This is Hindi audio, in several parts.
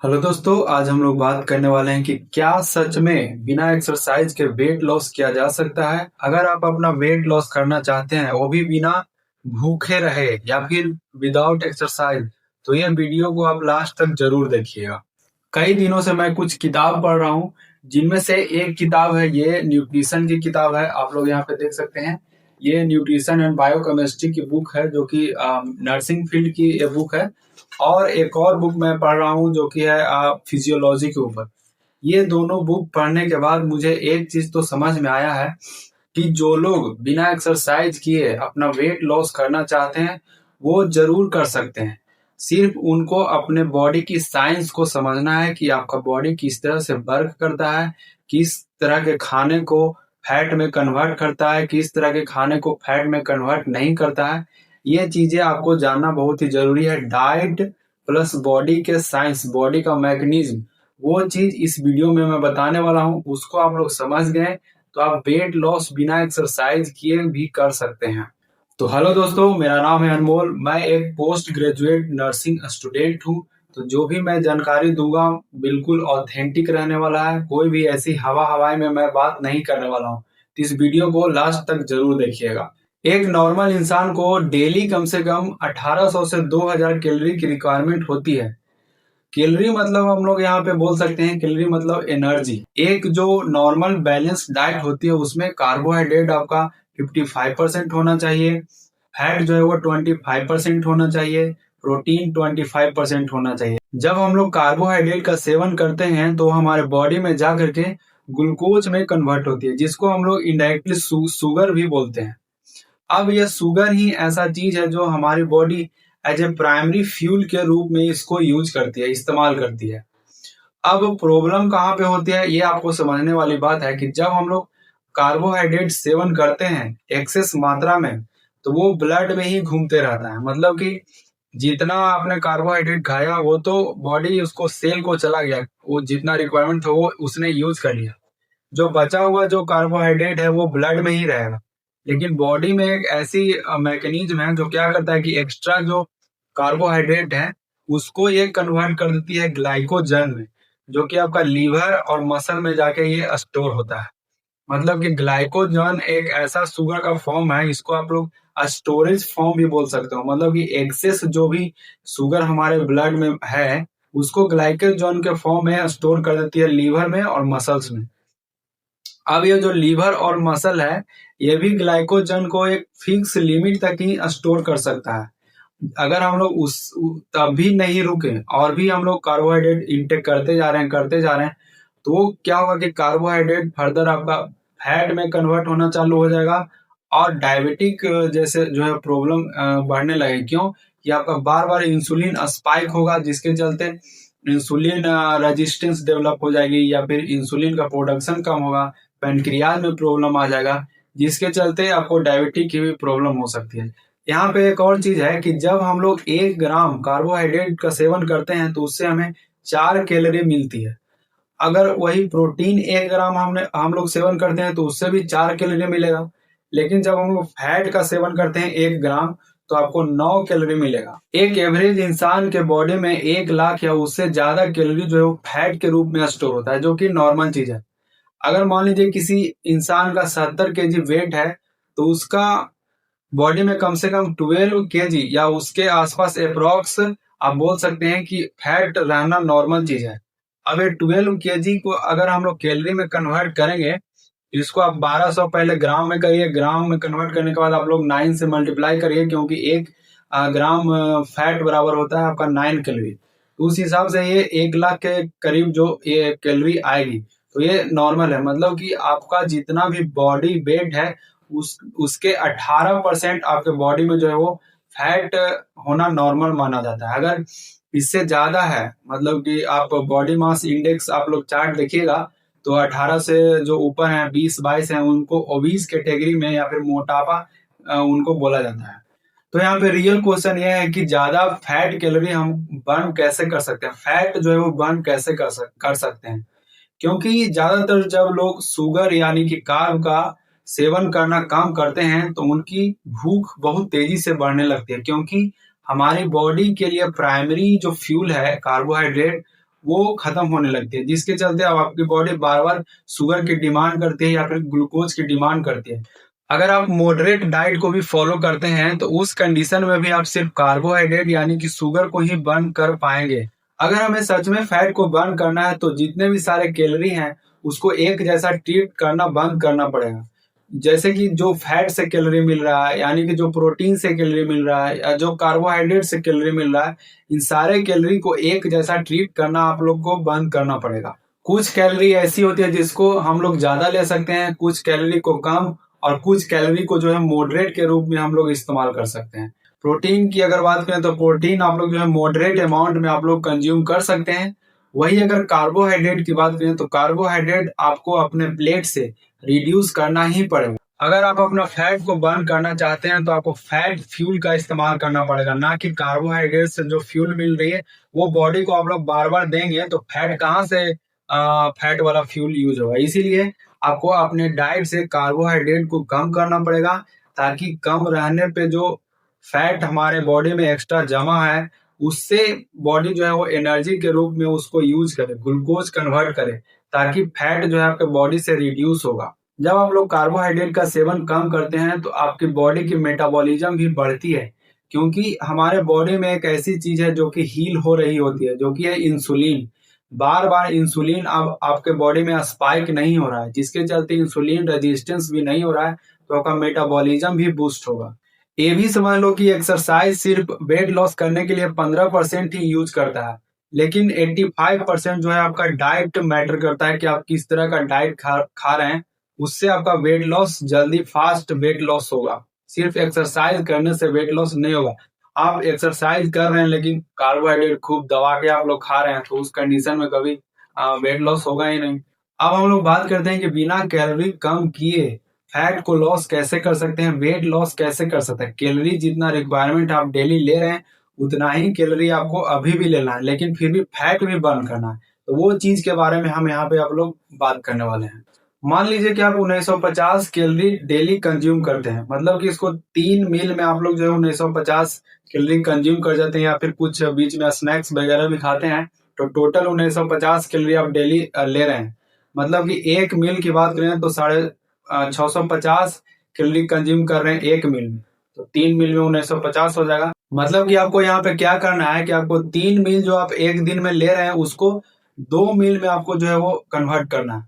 हेलो दोस्तों, आज हम लोग बात करने वाले हैं कि क्या सच में बिना एक्सरसाइज के वेट लॉस किया जा सकता है। अगर आप अपना वेट लॉस करना चाहते हैं वो भी बिना भूखे रहे या फिर विदाउट एक्सरसाइज, तो ये वीडियो को आप लास्ट तक जरूर देखिएगा। कई दिनों से मैं कुछ किताब पढ़ रहा हूँ, जिनमें से एक किताब है, ये न्यूट्रिशन की किताब है। आप लोग यहाँ पे देख सकते हैं, ये न्यूट्रिशन एंड बायोकेमिस्ट्री की बुक है, जो कि नर्सिंग फील्ड की ये बुक है। और एक और बुक मैं पढ़ रहा हूँ जो कि है फिजियोलॉजी के ऊपर। ये दोनों बुक पढ़ने के बाद मुझे एक चीज तो समझ में आया है कि जो लोग बिना एक्सरसाइज किए अपना वेट लॉस करना चाहते हैं वो जरूर कर सकते हैं। सिर्फ उनको अपने बॉडी की साइंस को समझना है कि आपका बॉडी किस तरह से वर्क करता है, किस तरह के खाने को फैट में कन्वर्ट करता है, किस तरह के खाने को फैट में कन्वर्ट नहीं करता है। ये चीजें आपको जानना बहुत ही जरूरी है। डाइट प्लस बॉडी के साइंस, बॉडी का मैकेनिज्म, वो चीज इस वीडियो में मैं बताने वाला हूँ। उसको आप लोग समझ गए तो आप वेट लॉस बिना एक्सरसाइज किए भी कर सकते हैं। तो हेलो दोस्तों, मेरा नाम है अनमोल। मैं एक पोस्ट ग्रेजुएट नर्सिंग स्टूडेंट हूँ। तो जो भी मैं जानकारी दूंगा बिल्कुल ऑथेंटिक रहने वाला है। कोई भी ऐसी हवा हवाई में मैं बात नहीं करने वाला हूँ। तो इस वीडियो को लास्ट तक जरूर देखिएगा। एक नॉर्मल इंसान को डेली कम से कम 1800 से 2000 कैलोरी की रिक्वायरमेंट होती है। कैलोरी मतलब हम लोग यहाँ पे बोल सकते हैं, कैलोरी मतलब एनर्जी। एक जो नॉर्मल बैलेंस डाइट होती है उसमें कार्बोहाइड्रेट आपका 55% होना चाहिए, फैट जो है वो 25% होना चाहिए, प्रोटीन 25% होना चाहिए। जब हम लोग कार्बोहाइड्रेट का सेवन करते हैं तो हमारे बॉडी में जा करके ग्लूकोज में कन्वर्ट होती है, जिसको हम लोग इनडायरेक्टली शुगर भी बोलते हैं। अब ये शुगर ही ऐसा चीज है जो हमारी body as a primary fuel के रूप में इसको यूज करती है, इस्तेमाल करती है। अब प्रॉब्लम कहाँ पे होती है, ये आपको समझने वाली बात है कि जब हम लोग कार्बोहाइड्रेट सेवन करते हैं एक्सेस मात्रा में, तो वो ब्लड में ही घूमते रहता है। मतलब कि जितना आपने कार्बोहाइड्रेट खाया वो तो बॉडी उसको सेल को चला गया, वो जितना रिक्वायरमेंट था वो उसने यूज कर लिया। जो बचा हुआ जो कार्बोहाइड्रेट है वो ब्लड में ही रहेगा। लेकिन बॉडी में एक ऐसी मैकेनिज्म है जो क्या करता है कि एक्स्ट्रा जो कार्बोहाइड्रेट है उसको ये कन्वर्ट कर देती है ग्लाइकोजन में, जो कि आपका लीवर और मसल में जाके ये स्टोर होता है। मतलब कि ग्लाइकोजन एक ऐसा शुगर का फॉर्म है, इसको आप लोग स्टोरेज फॉर्म भी बोल सकते हो। मतलब कि एक्सेस जो भी शुगर हमारे ब्लड में है उसको ग्लाइकोजन के फॉर्म में स्टोर कर देती है लीवर में और मसल्स में। अब ये जो लीवर और मसल है ये भी ग्लाइकोजन को एक फिक्स लिमिट तक ही स्टोर कर सकता है। अगर हम लोग तब भी नहीं रुके और भी हम लोग कार्बोहाइड्रेट इंटेक करते जा रहे हैं, तो क्या होगा कि कार्बोहाइड्रेट फर्दर आपका फैट में कन्वर्ट होना चालू हो जाएगा और डायबिटिक जैसे जो है प्रॉब्लम बढ़ने लगे। क्यों कि आपका बार बार इंसुलिन स्पाइक होगा, जिसके चलते इंसुलिन रेजिस्टेंस डेवलप हो जाएगी या फिर इंसुलिन का प्रोडक्शन कम होगा, पेनक्रियाज में प्रॉब्लम आ जाएगा, जिसके चलते आपको डायबिटिक की भी प्रॉब्लम हो सकती है। यहाँ पे एक और चीज है कि जब हम लोग 1 ग्राम कार्बोहाइड्रेट का सेवन करते हैं तो उससे हमें 4 कैलोरी मिलती है। अगर वही प्रोटीन 1 ग्राम हम लोग सेवन करते हैं तो उससे भी 4 कैलोरी मिलेगा। लेकिन जब हम लोग फैट का सेवन करते हैं 1 ग्राम, तो आपको 9 कैलोरी मिलेगा। एक एवरेज इंसान के बॉडी में 1 लाख या उससे ज्यादा कैलोरी जो है वो फैट के रूप में स्टोर होता है, जो कि नॉर्मल चीज है। अगर मान लीजिए किसी इंसान का 70 kg वेट है, तो उसका बॉडी में कम से कम 12 kg या उसके आसपास अप्रोक्स आप बोल सकते हैं कि फैट रहना नॉर्मल चीज है। अब ये 12 kg को अगर हम लोग कैलोरी में कन्वर्ट करेंगे, इसको आप 1200 पहले ग्राम में करिए, ग्राम में कन्वर्ट करने के बाद आप लोग 9 से मल्टीप्लाई करिए, क्योंकि 1 ग्राम फैट बराबर होता है आपका 9 कैलोरी। तो उस हिसाब से ये 1 लाख के करीब जो ये कैलोरी आएगी, तो ये नॉर्मल है। मतलब कि आपका जितना भी बॉडी वेट है उसके 18% आपके बॉडी में जो है वो फैट होना नॉर्मल माना जाता है। अगर इससे ज्यादा है, मतलब कि आप बॉडी मास इंडेक्स आप लोग चार्ट देखिएगा, तो 18 से जो ऊपर है 20-22 है उनको ओबीज कैटेगरी में या फिर मोटापा उनको बोला जाता है। तो यहाँ पे रियल क्वेश्चन ये है कि ज्यादा फैट कैलोरी हम बर्न कैसे कर सकते हैं, फैट जो है वो बर्न कैसे कर सकते हैं। क्योंकि ज्यादातर जब लोग शुगर यानी कि कार्ब का सेवन करना काम करते हैं तो उनकी भूख बहुत तेजी से बढ़ने लगती है, क्योंकि हमारी बॉडी के लिए प्राइमरी जो फ्यूल है कार्बोहाइड्रेट वो खत्म होने लगती है, जिसके चलते अब आपकी बॉडी बार बार शुगर की डिमांड करती है या फिर ग्लूकोज की डिमांड करती है। अगर आप मॉडरेट डाइट को भी फॉलो करते हैं तो उस कंडीशन में भी आप सिर्फ कार्बोहाइड्रेट यानी कि शुगर को ही बर्न कर पाएंगे। अगर हमें सच में फैट को बर्न करना है तो जितने भी सारे कैलोरी हैं उसको एक जैसा ट्रीट करना बंद करना पड़ेगा। जैसे कि जो फैट से कैलोरी मिल रहा है यानी कि जो प्रोटीन से कैलोरी मिल रहा है या जो कार्बोहाइड्रेट से कैलोरी मिल रहा है, इन सारे कैलोरी को एक जैसा ट्रीट करना आप लोग को बंद करना पड़ेगा। कुछ कैलोरी ऐसी होती है जिसको हम लोग ज्यादा ले सकते हैं, कुछ कैलोरी को कम, और कुछ कैलोरी को जो है मॉडरेट के रूप में हम लोग इस्तेमाल कर सकते हैं। प्रोटीन की अगर बात करें तो प्रोटीन आप लोग जो है मॉडरेट अमाउंट में आप लोग कंज्यूम कर सकते हैं। वही अगर कार्बोहाइड्रेट की बात करें तो कार्बोहाइड्रेट आपको अपने प्लेट से रिड्यूस करना ही पड़ेगा। अगर आप अपना फैट को बर्न करना चाहते हैं तो आपको फैट फ्यूल का इस्तेमाल करना पड़ेगा, ना कि कार्बोहाइड्रेट से जो फ्यूल मिल रही है वो बॉडी को आप लोग बार बार देंगे तो फैट कहाँ से फैट वाला फ्यूल यूज होगा। इसीलिए आपको अपने डाइट से कार्बोहाइड्रेट को कम करना पड़ेगा, ताकि कम रहने पे जो फैट हमारे बॉडी में एक्स्ट्रा जमा है उससे बॉडी जो है वो एनर्जी के रूप में उसको यूज करे, ग्लूकोज कन्वर्ट करे, ताकि फैट जो है आपके बॉडी से रिड्यूस होगा। जब आप लोग कार्बोहाइड्रेट का सेवन कम करते हैं तो आपकी बॉडी की मेटाबॉलिज्म भी बढ़ती है, क्योंकि हमारे बॉडी में एक ऐसी चीज है जो कि हील हो रही होती है, जो कि है इंसुलिन। बार बार इंसुलिन अब आपके बॉडी में स्पाइक नहीं हो रहा है, जिसके चलते इंसुलिन रेजिस्टेंस भी नहीं हो रहा है, तो आपका मेटाबॉलिज्म भी बूस्ट होगा। ये भी समझ लो कि एक्सरसाइज सिर्फ वेट लॉस करने के लिए 15% ही यूज करता है, लेकिन 85% जो है आपका डाइट मैटर करता है कि आप किस तरह का डाइट खा रहे हैं। उससे आपका वेट लॉस जल्दी फास्ट वेट लॉस होगा। सिर्फ एक्सरसाइज करने से वेट लॉस नहीं होगा। आप एक्सरसाइज कर रहे हैं लेकिन कार्बोहाइड्रेट खूब दबा के आप लोग खा रहे हैं तो उस कंडीशन में कभी वेट लॉस होगा ही नहीं। अब हम लोग बात करते हैं कि बिना कैलोरी कम किए फैट को लॉस कैसे कर सकते हैं, वेट लॉस कैसे कर सकते हैं। कैलोरी जितना रिक्वायरमेंट आप डेली ले रहे हैं उतना ही कैलोरी आपको अभी भी लेना है, लेकिन फिर भी फैट भी बर्न करना है। तो वो चीज के बारे में हम यहाँ पे आप लोग बात करने वाले हैं। मान लीजिए कि आप 1950 कैलोरी डेली कंज्यूम करते हैं, मतलब कि इसको 3 मील में आप लोग जो है 1950 कैलोरी कंज्यूम कर जाते हैं, या फिर कुछ बीच में स्नैक्स वगैरह भी खाते हैं, तो टोटल 1950 कैलोरी आप डेली ले रहे हैं। मतलब कि एक मील की बात करें तो 650 कैलोरी कंज्यूम कर रहे हैं एक मील में, तो 3 मील में 1950 हो जाएगा। मतलब कि आपको यहाँ पे क्या करना है कि आपको 3 मील जो आप एक दिन में ले रहे हैं उसको 2 मील में आपको जो है वो कन्वर्ट करना है,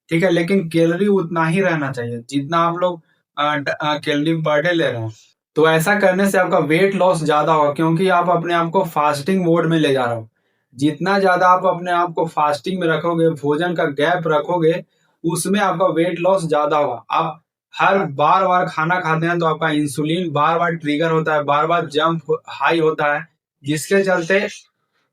ठीक है। लेकिन कैलोरी उतना ही रहना चाहिए जितना आप लोग कैलोरी पर डे ले रहे हैं। तो ऐसा करने से आपका वेट लॉस ज्यादा होगा, क्योंकि आप अपने आप को फास्टिंग मोड में ले जा रहे हो। जितना ज्यादा आप अपने आप को फास्टिंग में रखोगे, भोजन का गैप रखोगे, उसमें आपका वेट लॉस ज्यादा होगा। आप हर बार बार खाना खाते हैं तो आपका इंसुलिन बार बार ट्रिगर होता है, बार बार जंप हाई होता है, जिसके चलते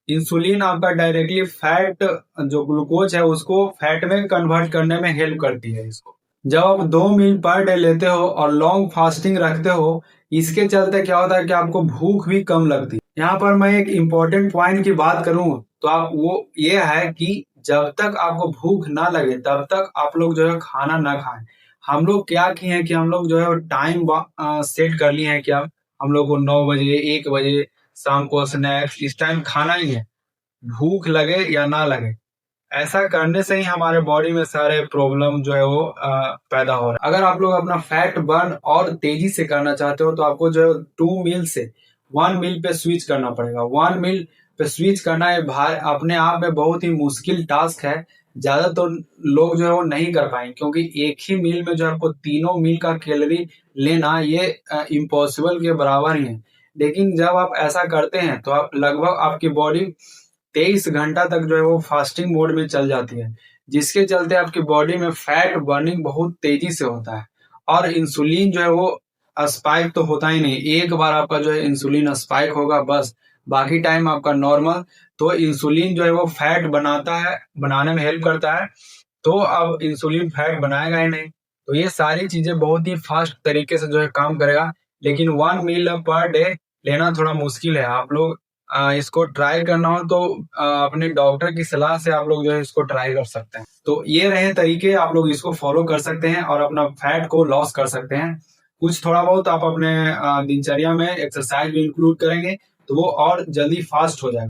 इंसुलिन आपका डायरेक्टली फैट जो ग्लूकोज है उसको फैट में कन्वर्ट करने में हेल्प करती है। इसको जब आप 2 मील पर डे लेते हो और लॉन्ग फास्टिंग रखते हो, इसके चलते क्या होता है कि आपको भूख भी कम लगती है। यहाँ पर मैं एक इम्पोर्टेंट पॉइंट की बात करूं तो आप वो ये है कि जब तक आपको भूख ना लगे तब तक आप लोग जो है खाना ना खाएं। हम लोग क्या किए हैं कि हम लोग जो है टाइम सेट कर लिए हैं कि हम लोग को 9 बजे 1 बजे शाम को स्नैक्स इस टाइम खाना ही है, भूख लगे या ना लगे। ऐसा करने से ही हमारे बॉडी में सारे प्रॉब्लम जो है वो पैदा हो रहा है। अगर आप लोग अपना फैट बर्न और तेजी से करना चाहते हो तो आपको जो है 2 मील से 1 मील पे स्विच करना पड़ेगा। 1 मील पे स्विच करना है अपने आप में बहुत ही मुश्किल टास्क है। ज्यादातर तो लोग जो है वो नहीं कर पाएंगे, क्योंकि एक ही मील में जो है आपको तीनों मील का कैलोरी लेना ये इम्पॉसिबल के बराबर ही है। लेकिन जब आप ऐसा करते हैं तो आप लगभग आपकी बॉडी 23 घंटा तक जो है वो फास्टिंग मोड में चल जाती है, जिसके चलते आपकी बॉडी में फैट बर्निंग बहुत तेजी से होता है। और इंसुलिन जो है वो स्पाइक तो होता ही नहीं, एक बार आपका जो है इंसुलिन स्पाइक होगा बस, बाकी टाइम आपका नॉर्मल। तो इंसुलिन जो है वो फैट बनाता है, बनाने में हेल्प करता है, तो अब इंसुलिन फैट बनाएगा ही नहीं। तो ये सारी चीजें बहुत ही फास्ट तरीके से जो है काम करेगा, लेकिन 1 मील पर डे लेना थोड़ा मुश्किल है। आप लोग इसको ट्राई करना हो तो अपने डॉक्टर की सलाह से आप लोग जो है इसको ट्राई कर सकते हैं। तो ये रहे तरीके, आप लोग इसको फॉलो कर सकते हैं और अपना फैट को लॉस कर सकते हैं। कुछ थोड़ा बहुत आप अपने दिनचर्या में एक्सरसाइज भी इंक्लूड करेंगे तो वो और जल्दी फास्ट हो जाएगा।